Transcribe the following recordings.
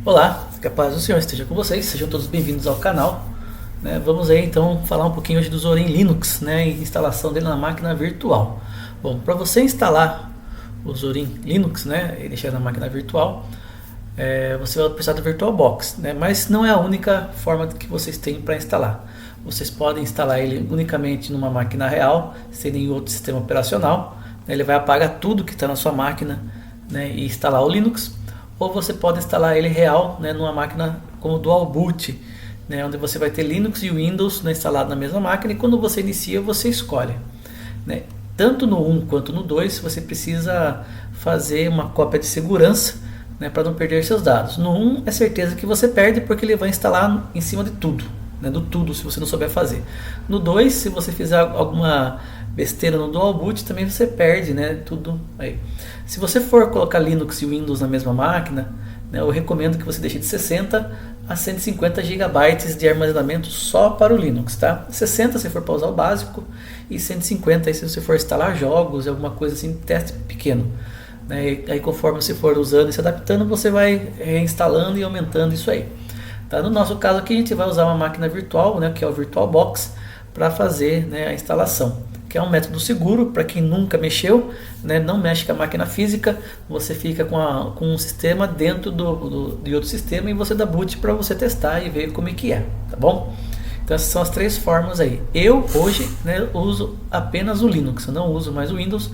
Olá, que a paz do Senhor esteja com vocês, sejam todos bem-vindos ao canal. Vamos aí então falar um pouquinho hoje do Zorin Linux, e instalação dele na máquina virtual. Bom, para você instalar o Zorin Linux, e deixar na máquina virtual, você vai precisar do VirtualBox, mas não é a única forma que vocês têm para instalar. Vocês podem instalar ele unicamente numa máquina real, sem nenhum outro sistema operacional. Ele vai apagar tudo que está na sua máquina, e instalar o Linux. Ou você pode instalar ele real, numa máquina como Dual Boot, onde você vai ter Linux e Windows instalado na mesma máquina, e quando você inicia você escolhe. Tanto no 1 quanto no 2 você precisa fazer uma cópia de segurança, para não perder seus dados. No 1 é certeza que você perde, porque ele vai instalar em cima de tudo, do tudo, se você não souber fazer. No 2, se você fizer alguma besteira no Dual Boot, também você perde, tudo aí. Se você for colocar Linux e Windows na mesma máquina, eu recomendo que você deixe de 60 a 150 GB de armazenamento só para o Linux, tá? 60 se for para usar o básico, e 150 aí se você for instalar jogos, alguma coisa assim, teste pequeno. Aí conforme você for usando e se adaptando, você vai reinstalando e aumentando isso aí. Tá? No nosso caso aqui a gente vai usar uma máquina virtual, que é o VirtualBox, para fazer a instalação, que é um método seguro para quem nunca mexeu, não mexe com a máquina física. Você fica com um sistema dentro de outro sistema, e você dá boot para você testar e ver como é que é, tá bom? Então essas são as três formas aí. Eu hoje uso apenas o Linux, eu não uso mais o Windows,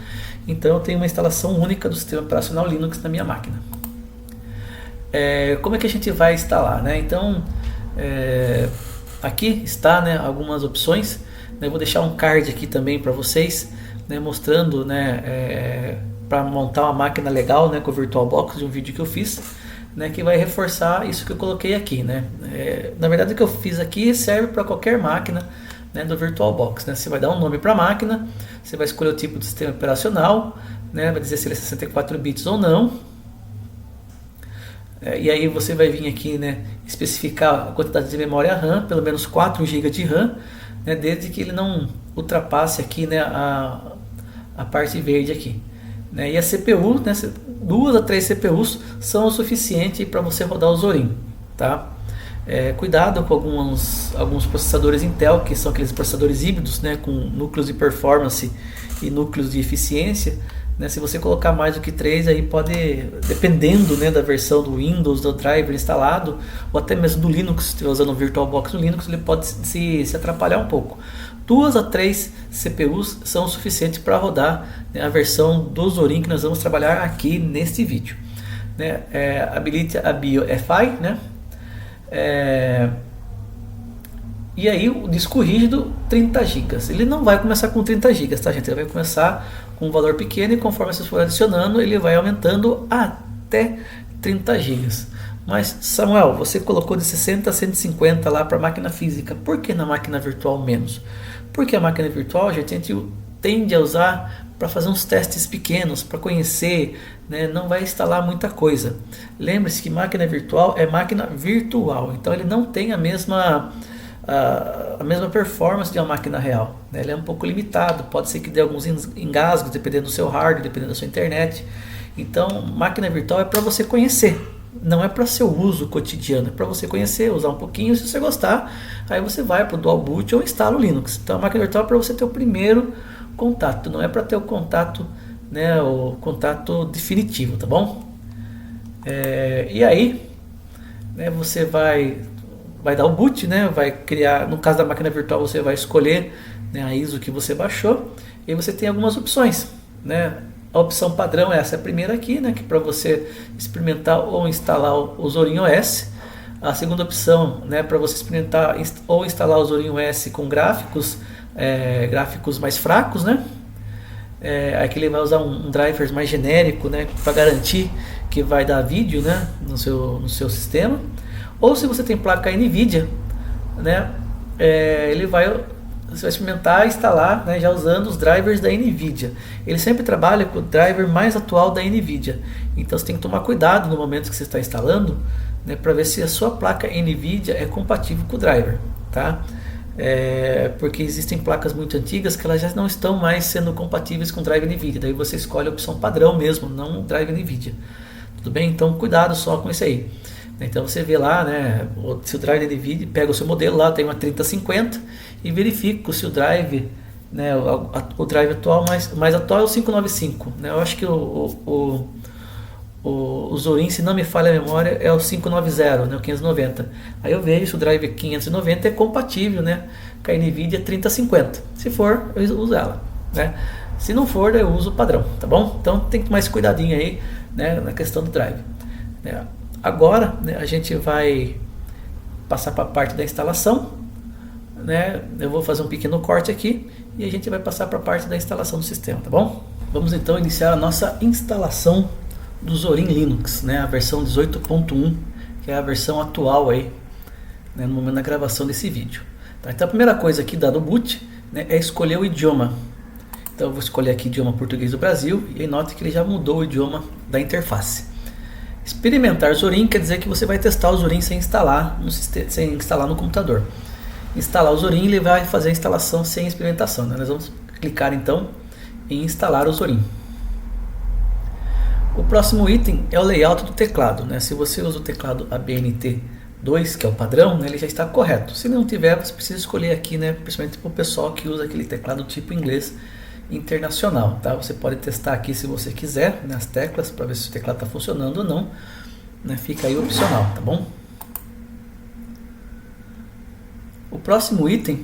então eu tenho uma instalação única do sistema operacional Linux na minha máquina. Como é que a gente vai instalar? Então aqui está algumas opções. Eu vou deixar um card aqui também para vocês, mostrando para montar uma máquina legal com o VirtualBox, de um vídeo que eu fiz, que vai reforçar isso que eu coloquei aqui. Na verdade o que eu fiz aqui serve para qualquer máquina do VirtualBox. Você vai dar um nome para a máquina, você vai escolher o tipo de sistema operacional, vai dizer se ele é 64 bits ou não. E aí você vai vir aqui especificar a quantidade de memória RAM, pelo menos 4 GB de RAM, desde que ele não ultrapasse aqui a parte verde aqui. E a CPU, 2 a 3 CPUs são o suficiente para você rodar o Zorin. Tá? Cuidado com alguns processadores Intel, que são aqueles processadores híbridos, com núcleos de performance e núcleos de eficiência. Se você colocar mais do que 3, aí pode, dependendo da versão do Windows, do driver instalado, ou até mesmo do Linux, se estiver usando o VirtualBox no Linux, ele pode se atrapalhar um pouco. 2 a 3 CPUs são o suficiente para rodar a versão do Zorin que nós vamos trabalhar aqui neste vídeo. Habilite a BioFi, e aí o disco rígido 30 GB. Ele não vai começar com 30 GB, tá, gente? Ele vai começar com um valor pequeno, e conforme vocês forem adicionando, ele vai aumentando até 30 GB. Mas Samuel, você colocou de 60 a 150 lá para a máquina física. Por que na máquina virtual menos? Porque a máquina virtual, gente, a gente tende a usar para fazer uns testes pequenos, para conhecer, não vai instalar muita coisa. Lembre-se que máquina virtual é máquina virtual, então ele não tem a mesma performance de uma máquina real. Ele é um pouco limitado, pode ser que dê alguns engasgos, dependendo do seu hardware, dependendo da sua internet. Então, máquina virtual é para você conhecer, não é para seu uso cotidiano, é para você conhecer, usar um pouquinho. Se você gostar, aí você vai para o Dual Boot ou instala o Linux. Então, a máquina virtual é para você ter o primeiro contato, não é para ter o contato, o contato definitivo, tá bom? E aí, você vai dar o boot, vai criar, no caso da máquina virtual você vai escolher a ISO que você baixou, e você tem algumas opções. A opção padrão é essa primeira aqui, que para você experimentar ou instalar o Zorin OS. A segunda opção, para você experimentar ou instalar o Zorin OS com gráficos mais fracos, aqui ele vai usar um driver mais genérico, para garantir que vai dar vídeo, no seu sistema. Ou se você tem placa NVIDIA, você vai experimentar instalar, já usando os drivers da NVIDIA. Ele sempre trabalha com o driver mais atual da NVIDIA. Então você tem que tomar cuidado no momento que você está instalando, para ver se a sua placa NVIDIA é compatível com o driver. Tá? Porque existem placas muito antigas que elas já não estão mais sendo compatíveis com o driver NVIDIA. Daí você escolhe a opção padrão mesmo, não o driver NVIDIA. Tudo bem? Então cuidado só com isso aí. Então você vê lá, né, se o drive NVIDIA pega o seu modelo lá, tem uma 3050 e verifica se o drive, né, o drive atual mais atual é o 595, né? Eu acho que o Zorin, se não me falha a memória, é o 590, né, o 590. Aí eu vejo se o drive 590 é compatível, né, com a NVIDIA 3050. Se for, eu uso ela, né? Se não for, eu uso o padrão, tá bom? Então tem que tomar esse cuidadinho aí, né, na questão do drive. Agora, né, a gente vai passar para a parte da instalação, né? Eu vou fazer um pequeno corte aqui e a gente vai passar para a parte da instalação do sistema, tá bom? Vamos então iniciar a nossa instalação do Zorin Linux, né? A versão 18.1, que é a versão atual aí, né, no momento da gravação desse vídeo. Tá? Então a primeira coisa aqui, dado o boot, né, é escolher o idioma. Então eu vou escolher aqui idioma português do Brasil e aí note que ele já mudou o idioma da interface. Experimentar Zorin quer dizer que você vai testar o Zorin sem instalar no computador. Instalar o Zorin, ele vai fazer a instalação sem experimentação, né? Nós vamos clicar então em instalar o Zorin. O próximo item é o layout do teclado, né? Se você usa o teclado ABNT2, que é o padrão, né, ele já está correto. Se não tiver, você precisa escolher aqui, né, principalmente para o pessoal que usa aquele teclado tipo inglês internacional, tá? Você pode testar aqui se você quiser, nas teclas, para ver se o teclado está funcionando ou não, né? Fica aí opcional, tá bom? O próximo item,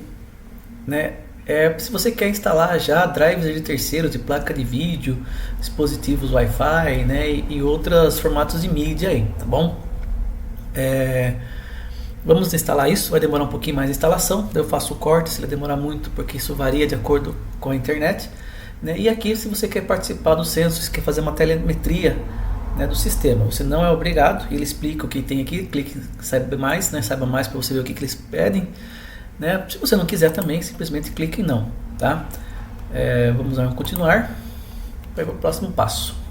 né, é se você quer instalar já drivers de terceiros, de placa de vídeo, dispositivos Wi-Fi, né, e outros formatos de mídia aí, tá bom? Vamos instalar isso, vai demorar um pouquinho mais a instalação, eu faço o corte se ele demorar muito, porque isso varia de acordo com a internet, né? E aqui, se você quer participar do censo, se quer fazer uma telemetria, né, do sistema, você não é obrigado, ele explica o que tem aqui, clique saiba mais, né, saiba mais para você ver o que eles pedem, né? Se você não quiser também, simplesmente clique em não, tá? Vamos lá, continuar, vai para o próximo passo.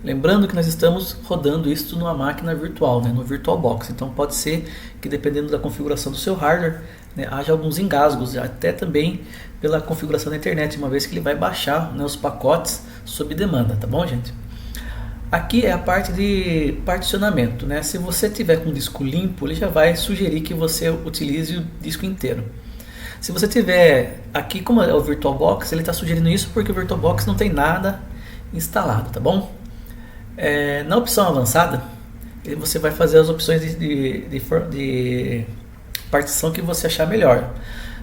Lembrando que nós estamos rodando isso numa máquina virtual, né, no VirtualBox. Então pode ser que, dependendo da configuração do seu hardware, né, haja alguns engasgos, até também pela configuração da internet, uma vez que ele vai baixar, né, os pacotes sob demanda, tá bom, gente? Aqui é a parte de particionamento, né? Se você tiver com disco limpo, ele já vai sugerir que você utilize o disco inteiro. Se você tiver aqui, como é o VirtualBox, ele está sugerindo isso porque o VirtualBox não tem nada instalado, tá bom? Na opção avançada, você vai fazer as opções de partição que você achar melhor.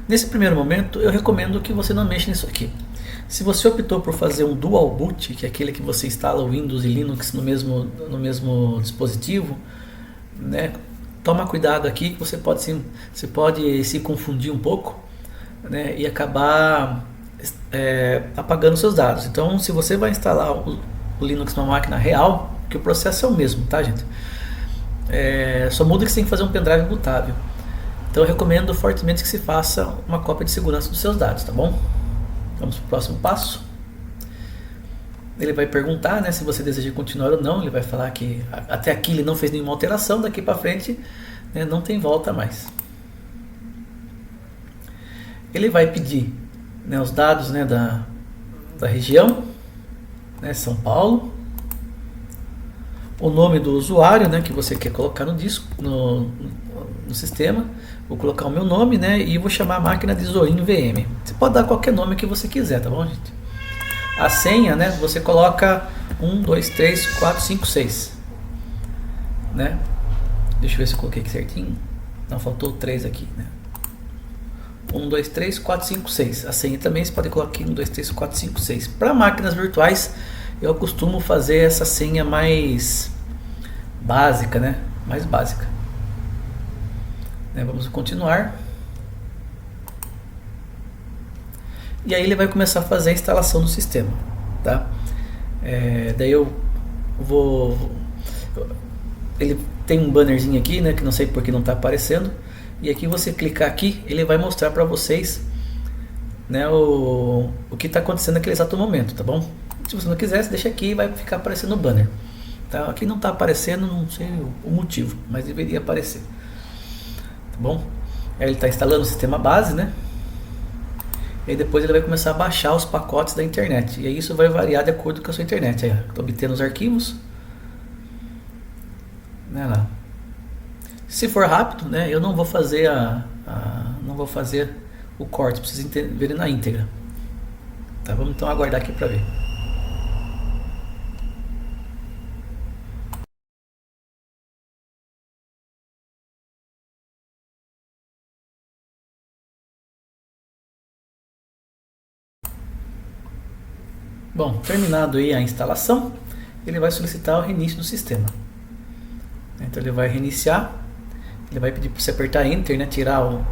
Nesse primeiro momento, eu recomendo que você não mexa nisso aqui. Se você optou por fazer um dual boot, que é aquele que você instala o Windows e Linux no mesmo dispositivo, né, toma cuidado aqui que você pode se confundir um pouco, né, e acabar apagando seus dados. Então, se você vai instalar o Linux numa máquina real, que o processo é o mesmo, tá, gente? Só muda que você tem que fazer um pendrive bootável. Então eu recomendo fortemente que se faça uma cópia de segurança dos seus dados, tá bom? Vamos para o próximo passo. Ele vai perguntar, né, se você deseja continuar ou não. Ele vai falar que até aqui ele não fez nenhuma alteração, daqui para frente, né, não tem volta mais. Ele vai pedir, né, os dados, né, da região, né, São Paulo, o nome do usuário, né, que você quer colocar no disco, no sistema. Vou colocar o meu nome, né, e vou chamar a máquina de Zorin VM. Você pode dar qualquer nome que você quiser, tá bom, gente? A senha, né, você coloca 1, 2, 3, 4, 5, 6, né? Deixa eu ver se eu coloquei aqui certinho. Não, faltou 3 aqui, né? 1, 2, 3, 4, 5, 6. A senha também você pode colocar aqui 1, 2, 3, 4, 5, 6. Para máquinas virtuais, eu costumo fazer essa senha mais básica, né? Mais básica. Vamos continuar. E aí ele vai começar a fazer a instalação do sistema, tá? Daí eu vou... Ele tem um bannerzinho aqui, né? Que não sei porque não está aparecendo. E aqui você clicar aqui, ele vai mostrar para vocês, né, o que está acontecendo naquele exato momento, tá bom? Se você não quiser, deixa aqui e vai ficar aparecendo o banner. Tá? Aqui não está aparecendo, não sei o motivo, mas deveria aparecer. Tá bom? Aí ele está instalando o sistema base, né? E aí depois ele vai começar a baixar os pacotes da internet. E aí isso vai variar de acordo com a sua internet. Aí, estou obtendo os arquivos. Né, lá. Se for rápido, né, eu não vou fazer não vou fazer o corte, preciso ver ele na íntegra. Tá, vamos então aguardar aqui para ver. Bom, terminado aí a instalação, ele vai solicitar o reinício do sistema. Então ele vai reiniciar, ele vai pedir para você apertar Enter, né, tirar o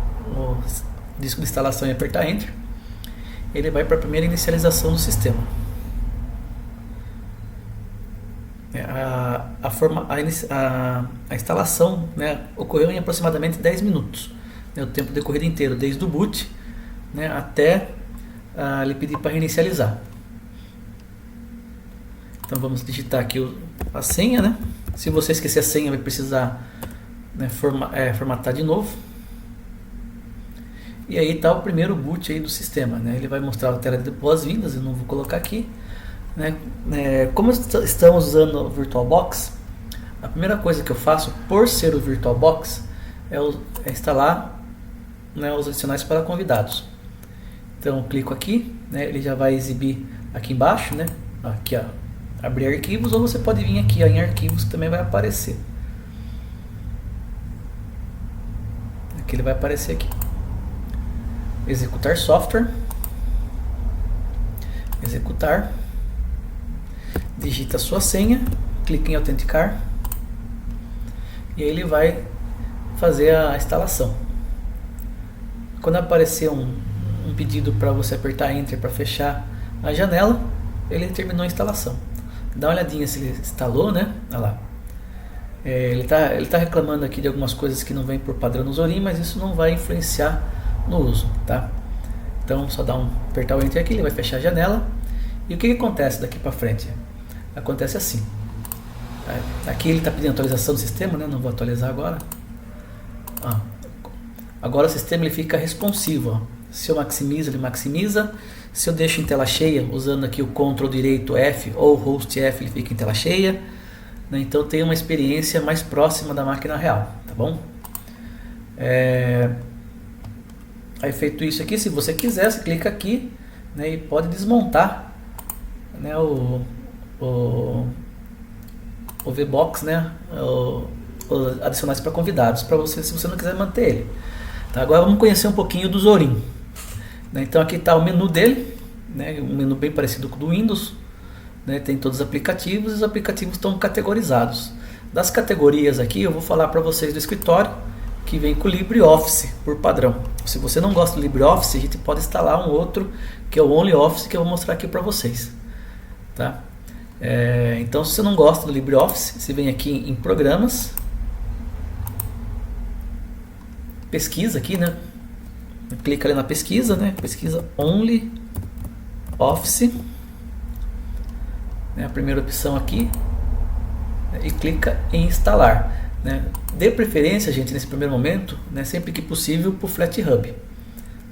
disco de instalação e apertar Enter. Ele vai para a primeira inicialização do sistema. A instalação, né, ocorreu em aproximadamente 10 minutos, né, o tempo decorrido inteiro, desde o boot, né, até ele pedir para reinicializar. Então vamos digitar aqui a senha, né? Se você esquecer a senha, vai precisar, né, formatar de novo. E aí está o primeiro boot aí do sistema, né? Ele vai mostrar a tela de boas-vindas, eu não vou colocar aqui. Né? Como estamos usando o VirtualBox, a primeira coisa que eu faço, por ser o VirtualBox, é instalar, né, os adicionais para convidados. Então eu clico aqui, né, ele já vai exibir aqui embaixo, né, aqui, ó, abrir arquivos, ou você pode vir aqui, ó, em arquivos, que também vai aparecer. Aqui ele vai aparecer aqui. Executar software. Executar. Digita a sua senha, clica em autenticar e aí ele vai fazer a instalação. Quando aparecer um pedido para você apertar Enter para fechar a janela, ele terminou a instalação. Dá uma olhadinha se ele instalou, né? Olha lá. Ele tá reclamando aqui de algumas coisas que não vem por padrão no Zorin, mas isso não vai influenciar no uso, tá? Então só apertar o Enter aqui, ele vai fechar a janela. E o que acontece daqui para frente? Acontece assim. Aqui ele está pedindo atualização do sistema, né? Não vou atualizar agora. Agora o sistema ele fica responsivo. Ó. Se eu maximizo, ele maximiza. Se eu deixo em tela cheia, usando aqui o Ctrl direito F ou Host F, ele fica em tela cheia. Né? Então tem uma experiência mais próxima da máquina real, tá bom? Aí feito isso aqui, se você quiser, você clica aqui, né, e pode desmontar, né, o VBox, né, adicionais para convidados, para você, se você não quiser manter ele. Tá, agora vamos conhecer um pouquinho do Zorin. Né, então aqui está o menu dele, né, um menu bem parecido com o do Windows. Né, tem todos os aplicativos e os aplicativos estão categorizados. Das categorias aqui eu vou falar para vocês do escritório, que vem com o LibreOffice por padrão. Se você não gosta do LibreOffice, a gente pode instalar um outro, que é o OnlyOffice, que eu vou mostrar aqui para vocês. Tá? Então, se você não gosta do LibreOffice, você vem aqui em Programas, Pesquisa aqui, né? Clica ali na pesquisa, né? Pesquisa OnlyOffice, né? A primeira opção aqui, né? E clica em instalar. Né? Dê preferência, gente, nesse primeiro momento, né, sempre que possível, para o FlatHub,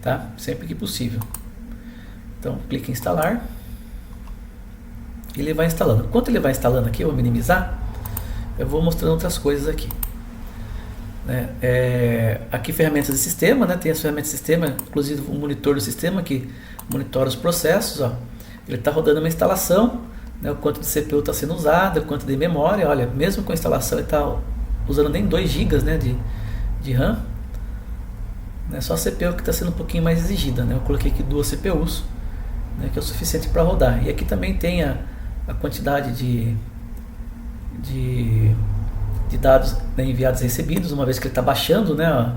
tá? Sempre que possível. Então, clique em instalar. Ele vai instalando. Enquanto ele vai instalando aqui, eu vou minimizar. Eu vou mostrando outras coisas aqui. Né? Aqui ferramentas de sistema, né? Tem as ferramentas de sistema, inclusive o monitor do sistema que monitora os processos. Ó. Ele está rodando uma instalação, né? O quanto de CPU está sendo usado, o quanto de memória. Olha, mesmo com a instalação ele está usando nem 2 GB, né, de RAM. É só a CPU que está sendo um pouquinho mais exigida. Né? Eu coloquei aqui 2 CPUs, né, que é o suficiente para rodar. E aqui também tem a quantidade de dados, né, enviados e recebidos, uma vez que ele está baixando, né,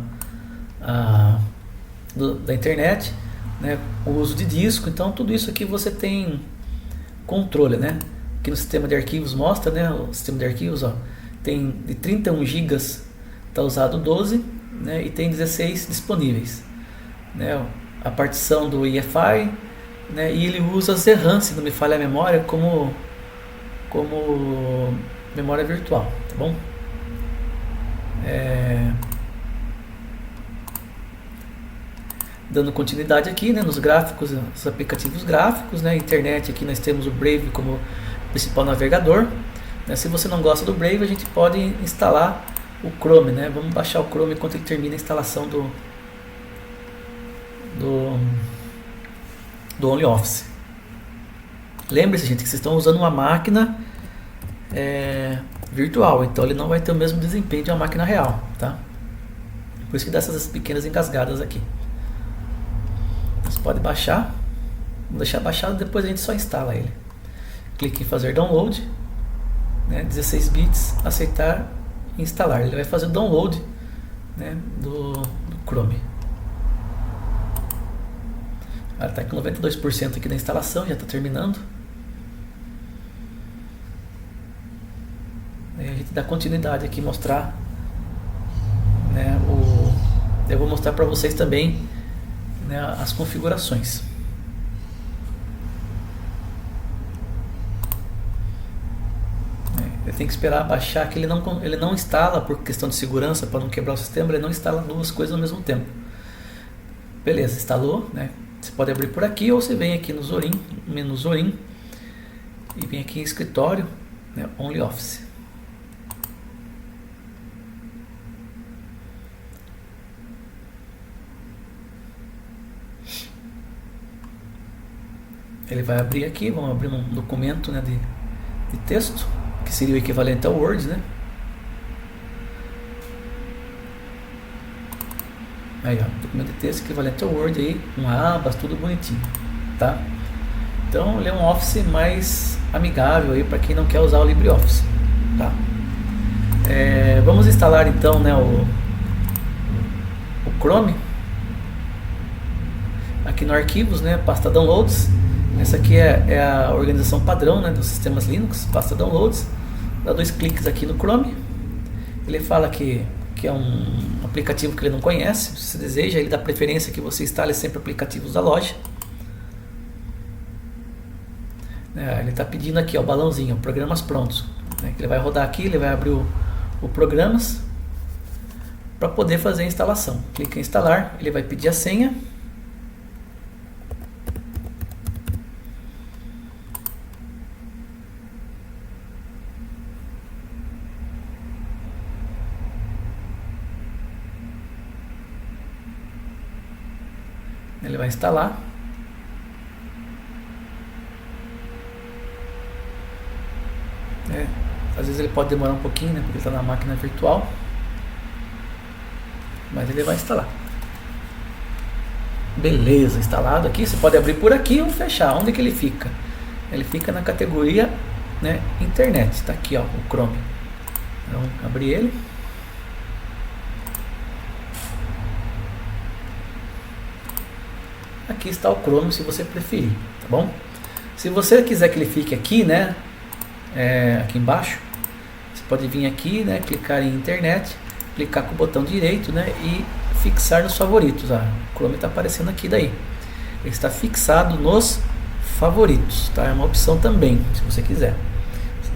da internet, né, o uso de disco. Então tudo isso aqui você tem controle. Né? Aqui no sistema de arquivos mostra, né, o sistema de arquivos, ó, tem de 31 GB, está usado 12, né, e tem 16 disponíveis. Né, a partição do EFI, né, e ele usa ZRAM, se não me falha a memória, como memória virtual, tá bom? dando continuidade aqui, né, nos gráficos, nos aplicativos gráficos, né, internet. Aqui nós temos o Brave como principal navegador, né. Se você não gosta do Brave, a gente pode instalar o Chrome, né. Vamos baixar o Chrome enquanto ele termina a instalação do OnlyOffice. Lembre-se, gente, que vocês estão usando uma máquina virtual, então ele não vai ter o mesmo desempenho de uma máquina real, tá? Por isso que dá essas pequenas engasgadas aqui. Você pode baixar, vou deixar baixado, depois a gente só instala ele. Clique em fazer download, né, 16 bits, aceitar e instalar. Ele vai fazer o download, né, do Chrome. Ela está com 92% aqui da instalação, já está terminando. Aí a gente dá continuidade aqui, mostrar, né, eu vou mostrar para vocês também, né, as configurações. Ele tem que esperar baixar, que ele não instala, por questão de segurança, para não quebrar o sistema, ele não instala duas coisas ao mesmo tempo. Beleza, instalou, né? Você pode abrir por aqui, ou você vem aqui no Zorin, menu Zorin, e vem aqui em escritório, né, OnlyOffice. Ele vai abrir aqui, vamos abrir um documento, né, de texto, que seria o equivalente ao Word, né? Aí, ó, documento de texto equivalente ao Word aí, com abas, tudo bonitinho, tá? Então ele é um Office mais amigável aí para quem não quer usar o LibreOffice, tá? Vamos instalar então, né, o Chrome aqui no arquivos, né, pasta downloads. Essa aqui é a organização padrão, né, dos sistemas Linux, pasta downloads. Dá 2 cliques aqui no Chrome. Ele fala que é um aplicativo que ele não conhece. Se você deseja, ele dá preferência que você instale sempre aplicativos da loja. Ele está pedindo aqui, ó, o balãozinho, programas prontos, né, que ele vai rodar aqui, ele vai abrir o programas para poder fazer a instalação. Clica em instalar, ele vai pedir a senha. Ele vai instalar. Às vezes ele pode demorar um pouquinho, né, porque ele está na máquina virtual, mas ele vai instalar. Beleza, instalado aqui. Você pode abrir por aqui ou fechar. Onde que ele fica? Ele fica na categoria, né, internet. Está aqui, ó, o Chrome. Então, abrir ele. Aqui está o Chrome, se você preferir, tá bom? Se você quiser que ele fique aqui, né, aqui embaixo, você pode vir aqui, né, clicar em internet, clicar com o botão direito, né, e fixar nos favoritos. O Chrome está aparecendo aqui daí. Ele está fixado nos favoritos, tá? É uma opção também, se você quiser,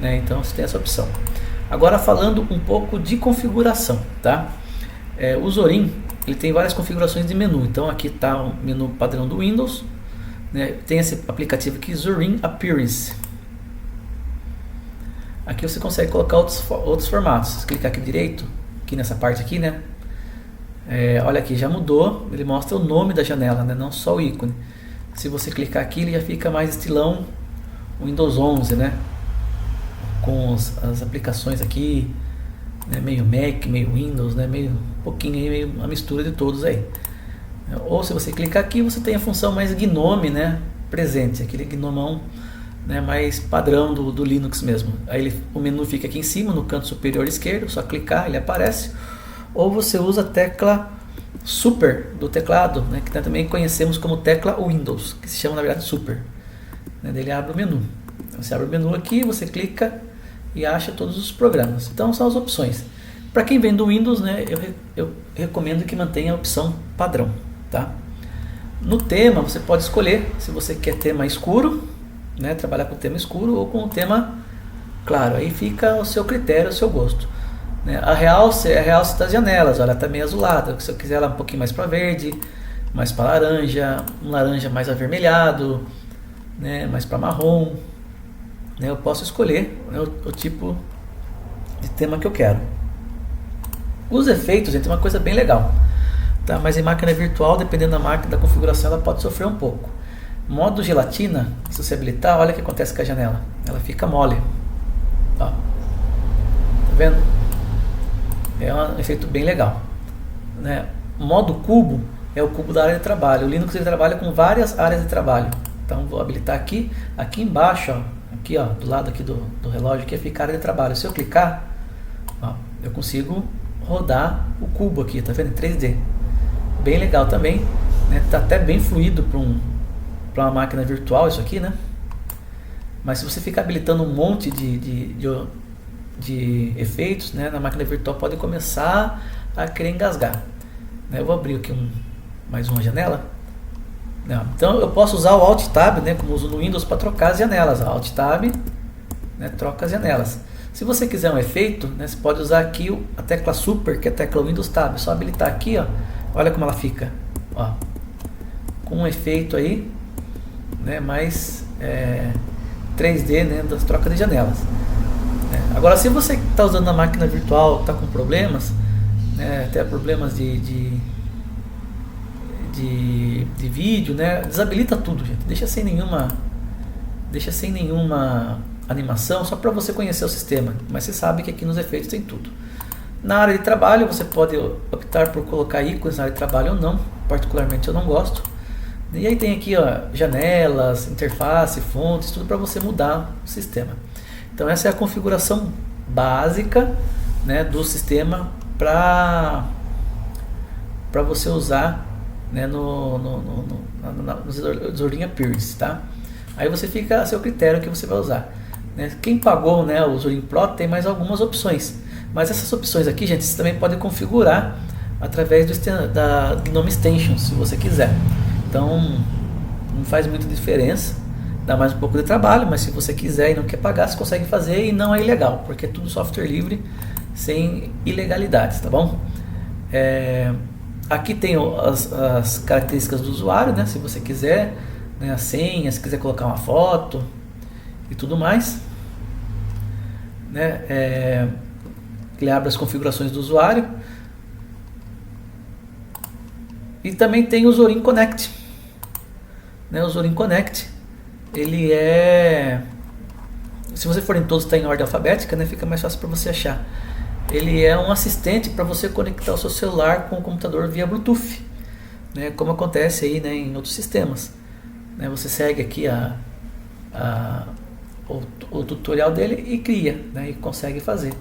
né? Então você tem essa opção. Agora falando um pouco de configuração, tá? O Zorin, ele tem várias configurações de menu. Então aqui está o menu padrão do Windows, né? Tem esse aplicativo aqui, Zorin Appearance. Aqui você consegue colocar outros formatos. Se clicar aqui direito, aqui nessa parte aqui, né? Olha aqui, já mudou. Ele mostra o nome da janela, né? Não só o ícone. Se você clicar aqui, ele já fica mais estilão Windows 11, né? Com as aplicações aqui, né? Meio Mac, meio Windows, né? Meio um pouquinho aí, meio uma mistura de todos aí. Ou se você clicar aqui, você tem a função mais Gnome, né? Presente, aquele gnomão, né, mais padrão do Linux mesmo. Aí o menu fica aqui em cima, no canto superior esquerdo, só clicar, ele aparece. Ou você usa a tecla Super do teclado, né, que também conhecemos como tecla Windows, que se chama na verdade Super, né, ele abre o menu. Então, você abre o menu aqui, você clica e acha todos os programas. Então são as opções. Para quem vem do Windows, né, eu recomendo que mantenha a opção padrão, tá? No tema você pode escolher se você quer tema escuro, né, trabalhar com o tema escuro ou com o tema claro. Aí fica o seu critério, o seu gosto, né? A realce das janelas, olha, está meio azulada. Se eu quiser ela um pouquinho mais para verde, mais para laranja, um laranja mais avermelhado, né, mais para marrom, né, eu posso escolher, né, o tipo de tema que eu quero. Os efeitos, gente, é uma coisa bem legal, tá? Mas em máquina virtual, dependendo da máquina, da configuração, ela pode sofrer um pouco. Modo gelatina, se você habilitar, olha o que acontece com a janela, ela fica mole, ó. Tá vendo? É um efeito bem legal, né? Modo cubo é o cubo da área de trabalho. O Linux ele trabalha com várias áreas de trabalho. Então vou habilitar aqui embaixo, ó, aqui ó, do lado aqui do relógio, aqui fica a área de trabalho. Se eu clicar, ó, eu consigo rodar o cubo aqui, tá vendo? Em 3D. Bem legal também, né? Tá até bem fluido para uma máquina virtual isso aqui, né? Mas se você ficar habilitando um monte de efeitos, né, na máquina virtual pode começar a querer engasgar, né? Eu vou abrir aqui mais uma janela. Então eu posso usar o Alt Tab, né, como uso no Windows, para trocar as janelas. Alt Tab, né, troca as janelas. Se você quiser um efeito, né, você pode usar aqui a tecla Super, que é a tecla Windows Tab. É só habilitar aqui, ó, olha como ela fica, ó, com um efeito aí, né, mais 3D, né, das trocas de janelas. Agora, se você está usando a máquina virtual, está com problemas, né, até problemas de vídeo, né, desabilita tudo, gente. Deixa sem nenhuma animação, só para você conhecer o sistema. Mas você sabe que aqui nos efeitos tem tudo. Na área de trabalho, você pode optar por colocar ícones na área de trabalho ou não. Particularmente eu não gosto. E aí tem aqui, ó, janelas, interface, fontes, tudo para você mudar o sistema. Então essa é a configuração básica, né, do sistema para você usar, né, nos Zorin Appearance, tá? Aí você fica a seu critério que você vai usar, né? Quem pagou, né, o Zorin Pro tem mais algumas opções, mas essas opções aqui, gente, você também pode configurar através do nome Extension, se você quiser. Então não faz muita diferença, dá mais um pouco de trabalho, mas se você quiser e não quer pagar, você consegue fazer e não é ilegal, porque é tudo software livre, sem ilegalidades, tá bom? Aqui tem as características do usuário, né? Se você quiser, né, a senha, se quiser colocar uma foto e tudo mais, né? Ele abre as configurações do usuário e também tem o Zorin Connect, né? O Zorin Connect, ele se você for em todos, está em ordem alfabética, né? Fica mais fácil para você achar. Ele é um assistente para você conectar o seu celular com o computador via Bluetooth, né, como acontece aí, né, em outros sistemas, né? Você segue aqui o tutorial dele e cria, né, e consegue fazer,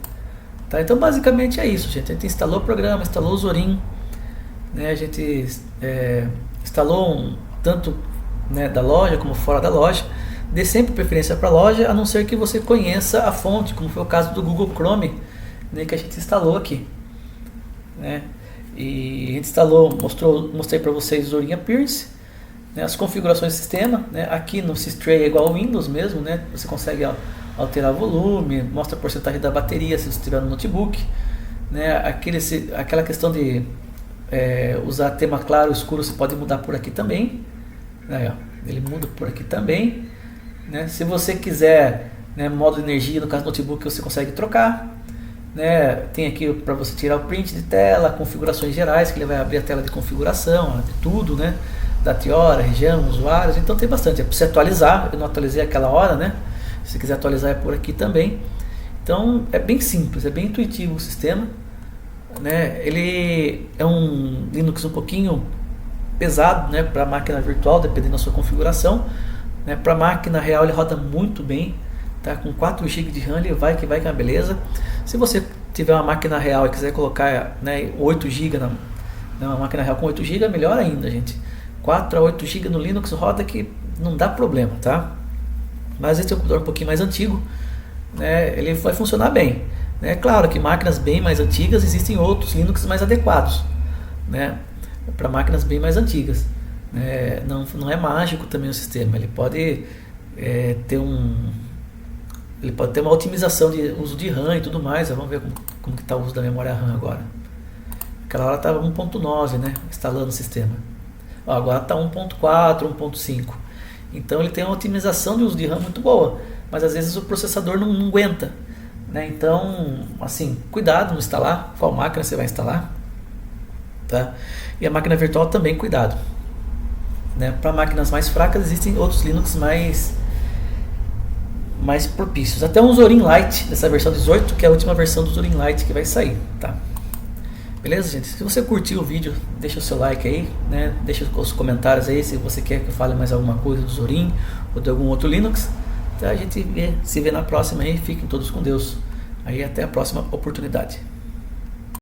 tá? Então basicamente é isso, gente. A gente instalou o programa, instalou o Zorin, né? A gente instalou tanto, né, da loja como fora da loja. Dê sempre preferência para a loja, a não ser que você conheça a fonte, como foi o caso do Google Chrome, né, que a gente instalou aqui, né? E a gente instalou, mostrei para vocês o Zorin Appearance, né, as configurações do sistema, né? Aqui no Systray é igual ao Windows mesmo, né? Você consegue alterar o volume, mostra a porcentagem da bateria se você estiver no notebook, né? Aquela questão de usar tema claro ou escuro, você pode mudar por aqui também, aí, ó, ele muda por aqui também, né? Se você quiser, né, modo de energia, no caso do notebook, você consegue trocar, né? Tem aqui para você tirar o print de tela, configurações gerais, que ele vai abrir a tela de configuração, de tudo, né? Data e hora, região, usuários, então tem bastante. É para você atualizar, eu não atualizei aquela hora, né? Se quiser atualizar é por aqui também. Então é bem simples, é bem intuitivo o sistema, né? Ele é um Linux um pouquinho pesado, né, para máquina virtual, dependendo da sua configuração, né? Para máquina real ele roda muito bem, tá? Com 4 GB de RAM ele vai que é uma beleza. Se você tiver uma máquina real e quiser colocar, né, 8 GB uma máquina real com 8 GB, melhor ainda, gente. 4 a 8 GB no Linux roda que não dá problema, tá? Mas esse é um computador um pouquinho mais antigo, né, ele vai funcionar bem, né? Claro que máquinas bem mais antigas existem outros Linux mais adequados, né, para máquinas bem mais antigas, né? Não é mágico também o sistema, ele pode ter uma otimização de uso de RAM e tudo mais. Vamos ver como que está o uso da memória RAM agora. Aquela hora estava 1.9, né, instalando o sistema. Ó, agora está 1.4, 1.5. Então ele tem uma otimização de uso de RAM muito boa, mas às vezes o processador não aguenta, né? Então, assim, cuidado no instalar, qual máquina você vai instalar, tá? E a máquina virtual também, cuidado, né? Para máquinas mais fracas existem outros Linux mais propícios. Até um Zorin Lite dessa versão 18, que é a última versão do Zorin Lite que vai sair, tá? Beleza, gente? Se você curtiu o vídeo, deixa o seu like aí, né? Deixa os comentários aí se você quer que eu fale mais alguma coisa do Zorin ou de algum outro Linux. Então a gente se vê na próxima aí. Fiquem todos com Deus. Aí até a próxima oportunidade.